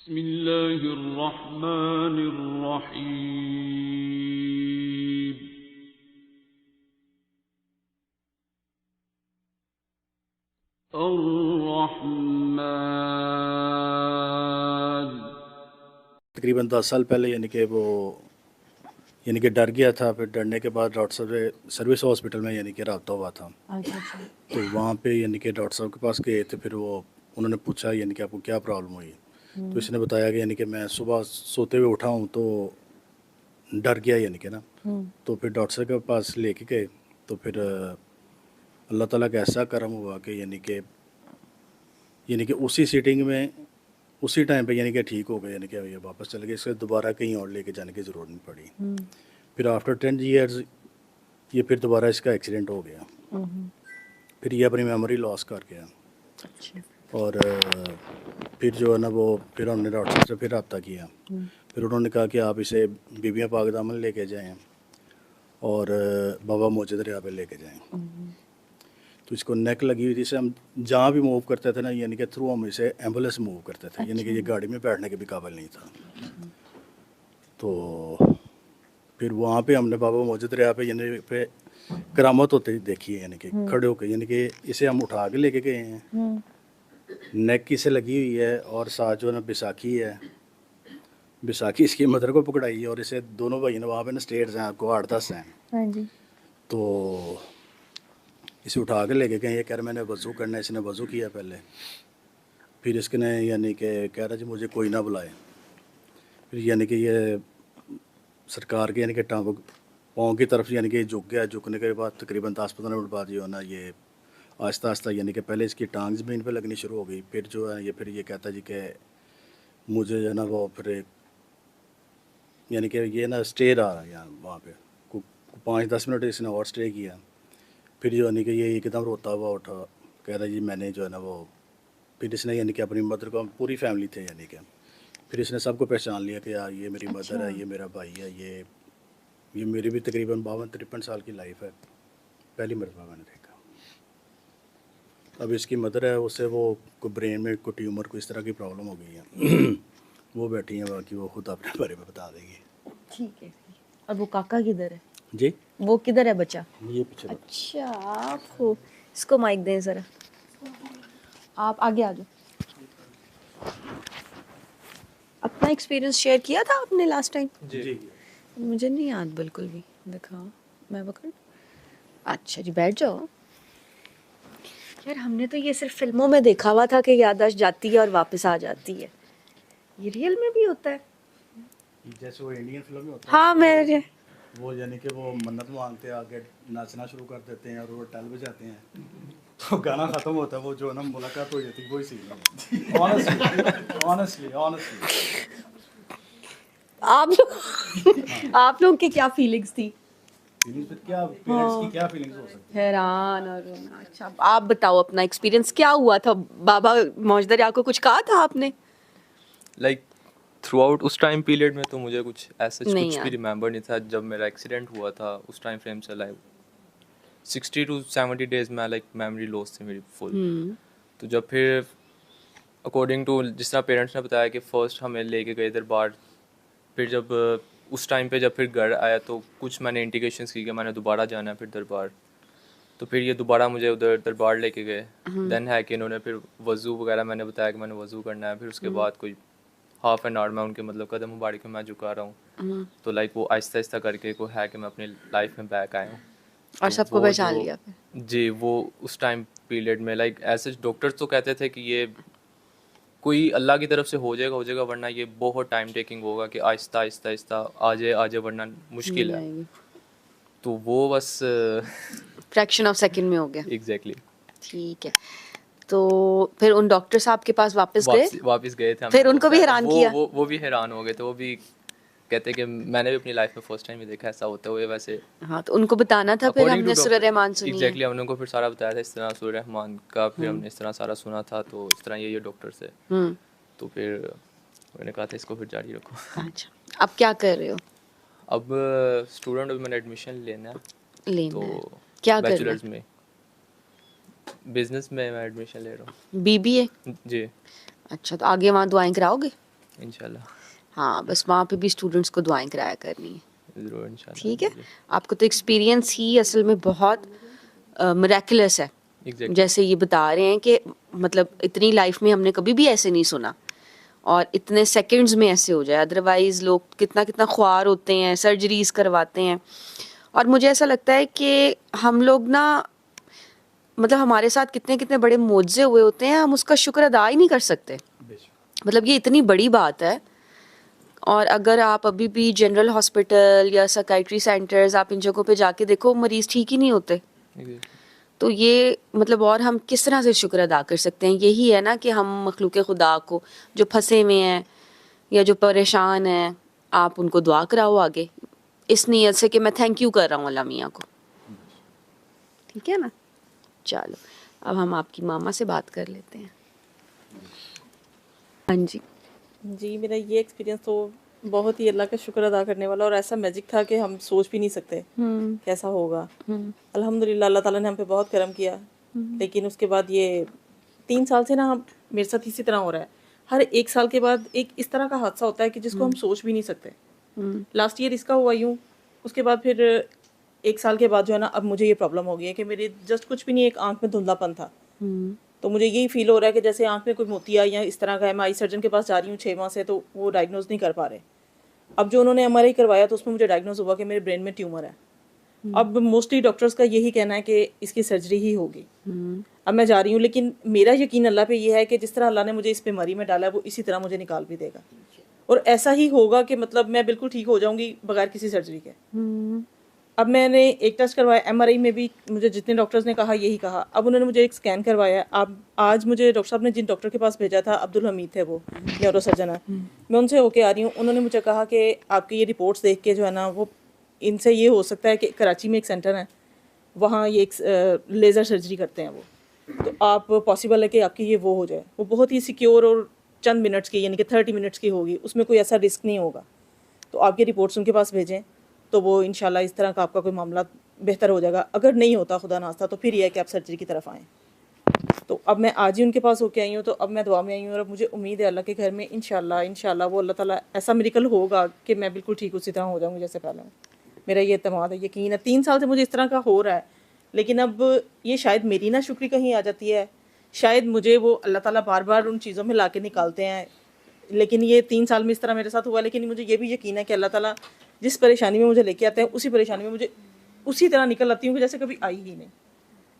बिस्मिल्लाहिर्रहमानिर्रहीम। अर्रहमान। तकरीबन 10 साल पहले यानी कि डर गया था। फिर डरने के बाद डॉक्टर साहब से सर्विस हॉस्पिटल में यानी कि रब्ता हुआ था। अच्छा अच्छा। तो वहाँ पे यानी कि डॉक्टर साहब के पास गए थे। फिर वो उन्होंने पूछा यानी कि आपको क्या प्रॉब्लम हुई। तो इसने बताया कि यानी कि मैं सुबह सोते हुए उठा हूँ तो डर गया यानी कि ना। तो फिर डॉक्टर साहब के पास लेके गए। तो फिर अल्लाह ताला का ऐसा करम हुआ कि यानी कि उसी सीटिंग में उसी टाइम पे यानी कि ठीक हो गए। यानी कि ये वापस चले गए। इससे दोबारा कहीं और लेके जाने की ज़रूरत नहीं पड़ी। फिर आफ्टर 10 ईयर्स ये फिर दोबारा इसका एक्सीडेंट हो गया। फिर ये अपनी मेमोरी लॉस कर गया। अच्छा। और फिर जो है ना वो फिर हमने डॉक्टर साहब से फिर रब्ता किया। फिर उन्होंने कहा कि आप इसे बीबियाँ पाक दामन लेके जाएं और बाबा मौजूद दरिया पे लेके जाएं। तो इसको नेक लगी हुई थी। इसे हम जहाँ भी मूव करते थे ना यानी कि थ्रू हम इसे एम्बुलेंस मूव करते थे। यानी कि ये गाड़ी में बैठने के भी काबिल नहीं था। तो फिर वहाँ पे हमने बाबा मौजूद दरिया पे यानी पे करामत होते देखी है। यानी कि खड़े होकर यानी कि इसे हम उठा के लेके गए हैं। नेक की से लगी हुई है और साथ जो है ना बैसाखी है। बैसाखी इसकी मदर को पकड़ाई है और इसे दोनों भाई ने वहाँ पे ना स्टेट्स हैं आपको 8-10 हैं। हाँ जी। तो इसे उठा के लेके गए। ये कह रहे मैंने वज़ू करना है। इसने वज़ू किया पहले। फिर इसके ने यानी कि कह रहा जी मुझे कोई ना बुलाए। फिर यानी कि ये सरकार के यानी कि टांगों पाँव की तरफ यानी कि झुक गया। झुकने के बाद तकरीबन 10-15 मिनट बाद जो है ना ये आहिस्ता आहिस्ता यानी कि पहले इसकी टांग ज़मीन पे लगनी शुरू हो गई। फिर जो है ये फिर ये कहता जी कि मुझे जो है ना वो फिर यानी कि ये ना स्टे रहा है यहाँ वहाँ पे 5-10 मिनट इसने और स्टे किया। फिर जो यानी कि ये एकदम रोता हुआ उठा। कह रहा जी मैंने जो है ना वो फिर इसने यानी कि अपनी मदर को पूरी फैमिली थे यानी कि फिर इसने सबको पहचान लिया कि यार ये मेरी मदर है, ये मेरा भाई है, ये मेरी भी तकरीबन 52-53 साल की लाइफ है। पहली मरतबा मैंने देखा। अब इसकी मदर है उसे वो कोई ब्रेन में कोई ट्यूमर को इस तरह की प्रॉब्लम हो गई है। वो बैठी हैं बाकी वो खुद अपने बारे में बता देगी। ठीक है। और वो काका किधर है? जी वो किधर है बच्चा? ये पीछे अच्छा आप हो। इसको माइक दें ज़रा। आप आगे आ जाओ। अपना एक्सपीरियंस शेयर किया था आपने लास्ट टाइम? जी मुझे नहीं याद बिल्कुल भी। दिखाओ मैं पकड़। अच्छा जी बैठ जाओ। यार हमने तो ये सिर्फ फिल्मों में देखा हुआ था कि याददाश्त जाती है और वापस आ जाती है। ये रियल में भी होता है? जैसे वो इंडियन फिल्म में होता हाँ मैं है वो यानी कि वो मन्नत मांगते हैं आगे नाचना शुरू कर देते हैं और वो टल बजाते हैं। तो गाना ख़त्म होता है वो जो है ना मुलाकात हो जाती है वही सीन है। ऑनेस्टली आप लोग की क्या फीलिंग्स थी? फीलिंग्स फिर क्या पेरेंट्स की क्या फीलिंग्स हो सकती हैरान और रोना। अच्छा आप बताओ अपना एक्सपीरियंस क्या हुआ था? बाबा मौजदरिया को कुछ कहा था आपने? लाइक थ्रू आउट उस टाइम पीरियड में तो मुझे कुछ ऐसा नहीं कुछ भी यार। रिमेंबर नहीं था। जब मेरा एक्सीडेंट हुआ था उस टाइम फ्रेम से लाइक 60 to 70 डेज में लाइक मेमोरी लॉस थी मेरी फुल। तो जब फिर अकॉर्डिंग टू जिस तरह पेरेंट्स ने बताया कि फ़र्स्ट हमें लेके गए दरबार। फिर जब उस टाइम पे जब फिर घर आया तो कुछ मैंने इंडिकेशंस की कि मैंने दोबारा जाना है फिर दरबार। तो फिर ये दोबारा मुझे उधर दरबार लेके गए। देन है कि इन्होंने फिर वज़ू वगैरह मैंने बताया कि मैंने वज़ू करना है। फिर उसके बाद कोई हाफ एन आवर में उनके मतलब कदम मुबारक में मैं झुका रहा हूँ। तो लाइक वो आहिस्ता आहिस्ता करके को है कि मैं अपनी लाइफ में बैक आया हूँ। और तो सबको वो पहचान जो लिया फिर? जी वो उस टाइम पीरियड में लाइक ऐसे डॉक्टर्स तो कहते थे कि ये कोई अल्लाह की तरफ से हो जाएगा वरना ये बहुत टाइम टेकिंग होगा कि आहिस्ता आहिस्ता आहिस्ता आ जाए वरना मुश्किल है। नहीं तो वो बस फ्रैक्शन ऑफ सेकंड में हो गया। एग्जैक्टली ठीक है। तो फिर उन डॉक्टर साहब के पास वापस गए? वापस गए थे हम। फिर उनको भी हैरान किया? वो भी हैरान हो गए थे। वो भी कहते कि मैंने भी अपनी लाइफ में फर्स्ट टाइम ही देखा ऐसा होता हुए। वैसे हाँ तो उनको बताना था फिर हमने सूरह रहमान सुनी है। एग्जैक्टली हमने उनको फिर सारा बताया था इस तरह सूरह रहमान का। फिर हमने इस तरह सारा सुना था तो इस तरह ये डॉक्टर से। तो फिर मैंने कहा था इसको फिर जारी रखो। अच्छा अब क्या कर रहे हो? अब स्टूडेंट मैंने एडमिशन लेना है। लेना तो है। क्या करना बैचलर्स है? में बिजनेस में मैं एडमिशन ले रहा बीबीए? हूँ जी। अच्छा तो आगे वहाँ दुआएं कराओगे? इंशाल्लाह। हाँ, बस वहाँ पे भी स्टूडेंट्स को दुआएं कराया करनी है। ज़रूर इंशाल्लाह। ठीक है, आपको तो एक्सपीरियंस ही असल में बहुत मिरेकुलस है। एग्जैक्टली। जैसे ये बता रहे हैं कि मतलब इतनी लाइफ में हमने कभी भी ऐसे नहीं सुना और इतने सेकंड्स में ऐसे हो जाए। अदरवाइज लोग कितना कितना ख्वार होते हैं, सर्जरीज करवाते हैं। और मुझे ऐसा लगता है कि हम लोग ना मतलब हमारे साथ कितने कितने बड़े मुआवजे हुए होते हैं, हम उसका शुक्र अदा ही नहीं कर सकते। मतलब ये इतनी बड़ी बात है। और अगर आप अभी भी जनरल हॉस्पिटल या साइकाइट्री सेंटर्स, आप इन जगहों पे जाके देखो, मरीज ठीक ही नहीं होते। तो ये मतलब और हम किस तरह से शुक्र अदा कर सकते हैं? यही है ना कि हम मखलूक खुदा को जो फंसे हुए हैं या जो परेशान हैं, आप उनको दुआ कराओ आगे, इस नीयत से कि मैं थैंक यू कर रहा हूँ अल्लाह मियाँ को। ठीक है ना? चलो अब हम आपकी मामा से बात कर लेते हैं। हाँ जी। जी, मेरा ये एक्सपीरियंस तो बहुत ही अल्लाह का शुक्र अदा करने वाला और ऐसा मैजिक था कि हम सोच भी नहीं सकते कैसा होगा। अल्हम्दुलिल्लाह अल्लाह ताला ने हम पे बहुत करम किया। लेकिन उसके बाद ये 3 साल से ना हम मेरे साथ इसी तरह हो रहा है। हर 1 साल के बाद एक इस तरह का हादसा होता है कि जिसको हम सोच भी नहीं सकते। लास्ट ईयर इसका हुआ यूँ, उसके बाद फिर 1 साल के बाद जो है ना अब मुझे ये प्रॉब्लम हो गई है कि मेरे जस्ट कुछ भी नहीं, एक आँख में धुंधलापन था। तो मुझे यही फील हो रहा है कि जैसे आँख में कोई मोतिया या इस तरह का है। मैं आई सर्जन के पास जा रही हूँ 6 माह से, तो वो डायग्नोज नहीं कर पा रहे। अब जो उन्होंने MRI करवाया तो उसमें मुझे डायग्नोज हुआ कि मेरे ब्रेन में ट्यूमर है। अब मोस्टली डॉक्टर्स का यही कहना है कि इसकी सर्जरी ही होगी। अब मैं जा रही हूँ, लेकिन मेरा यकीन अल्लाह पे ये है कि जिस तरह अल्लाह ने मुझे इस बीमारी में डाला है वो इसी तरह मुझे निकाल भी देगा। और ऐसा ही होगा कि मतलब मैं बिल्कुल ठीक हो जाऊंगी बगैर किसी सर्जरी के। अब मैंने एक टेस्ट करवाया MRI में भी, मुझे जितने डॉक्टर्स ने कहा यही कहा। अब उन्होंने मुझे एक स्कैन करवाया। अब आज मुझे डॉक्टर साहब ने जिन डॉक्टर के पास भेजा था, अब्दुल हमीद थे, वो न्यूरो सर्जन है, मैं उनसे होके आ रही हूँ। उन्होंने मुझे कहा कि आपकी ये रिपोर्ट्स देख के जो है ना, वो इनसे ये हो सकता है कि कराची में एक सेंटर है, वहाँ ये एक लेज़र सर्जरी करते हैं वो, तो आप पॉसिबल है कि आपकी ये वो हो जाए। वो बहुत ही सिक्योर और चंद मिनट्स की, यानी कि 30 मिनट्स की होगी, उसमें कोई ऐसा रिस्क नहीं होगा। तो आपकी रिपोर्ट्स उनके पास भेजें तो वो इंशाल्लाह इस तरह का आपका कोई मामला बेहतर हो जाएगा। अगर नहीं होता खुदा नास्ता तो फिर यह है कि आप सर्जरी की तरफ आएँ। तो अब मैं आज ही उनके पास होके आई हूँ, तो अब मैं दुआ में आई हूँ और अब मुझे उम्मीद है अल्लाह के घर में इंशाल्लाह वो अल्लाह ताला ऐसा मिरेकल होगा कि मैं बिल्कुल ठीक उसी तरह हो जाऊँगी जैसे पहले हूँ। मेरा ये एतमाद है, यकीन है। 3 साल से मुझे इस तरह का हो रहा है, लेकिन अब ये शायद मेरी ना शुक्री कहीं आ जाती है, शायद मुझे वो अल्लाह ताला बार बार उन चीज़ों में ला के निकालते हैं। लेकिन ये 3 साल में इस तरह मेरे साथ हुआ, लेकिन मुझे ये भी यकीन है कि अल्लाह ताला जिस परेशानी में मुझे लेके आते हैं उसी परेशानी में मुझे उसी तरह निकल आती हूँ कि जैसे कभी आई ही नहीं।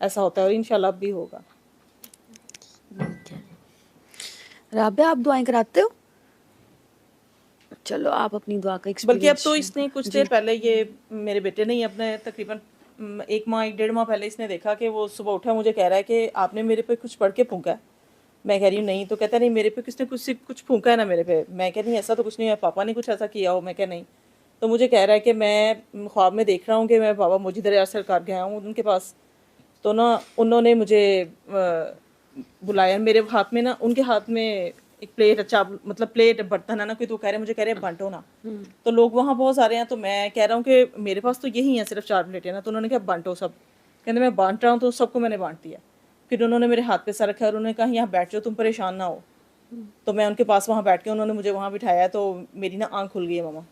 ऐसा होता है और इंशाल्लाह अब भी होगा। राबिया, आप दुआएं कराते हो? चलो आप अपनी दुआ का एक्सपीरियंस। बल्कि अब तो इसने कुछ देर पहले, ये मेरे बेटे ने ही अपने तकरीबन 1 माह 1.5 माह पहले इसने देखा कि वो सुबह उठा, मुझे कह रहा है कि आपने मेरे पे कुछ पढ़ के फूंका है। मैं कह रही हूँ नहीं, तो कहता नहीं मेरे पे किसने कुछ फूंका है ना मेरे पे। मैं कह नहीं ऐसा तो कुछ नहीं है, पापा ने कुछ ऐसा किया हो। मैं कह नहीं। तो मुझे कह रहा है कि मैं ख्वाब में देख रहा हूँ कि मैं बाबा मुजीद रियाज सरकार गया हूँ उनके पास, तो ना उन्होंने मुझे बुलाया। मेरे हाथ में ना, उनके हाथ में एक प्लेट, अच्छा मतलब प्लेट बर्तन है ना कोई, तो कह रहे मुझे कह रहे बांटो ना। तो लोग वहाँ बहुत सारे हैं, तो मैं कह रहा हूँ कि मेरे पास तो यही है सिर्फ 4 प्लेटें ना। तो उन्होंने कहा बांटो सब। कहते मैं बांट रहा हूँ, तो सबको मैंने बांट दिया। फिर उन्होंने मेरे हाथ पे सर रखा और उन्होंने कहा यहाँ बैठ जाओ, तुम परेशान ना हो। तो मैं उनके पास वहाँ बैठ के, उन्होंने मुझे वहाँ बिठाया, तो मेरी ना आँख खुल गई है मामा।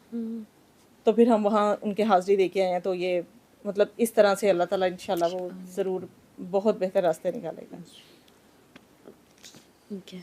तो फिर हम वहाँ उनके हाजिरी दे के आए हैं। तो ये मतलब इस तरह से अल्लाह ताला इंशाल्लाह वो ज़रूर बहुत बेहतर रास्ते निकालेगा। ठीक है।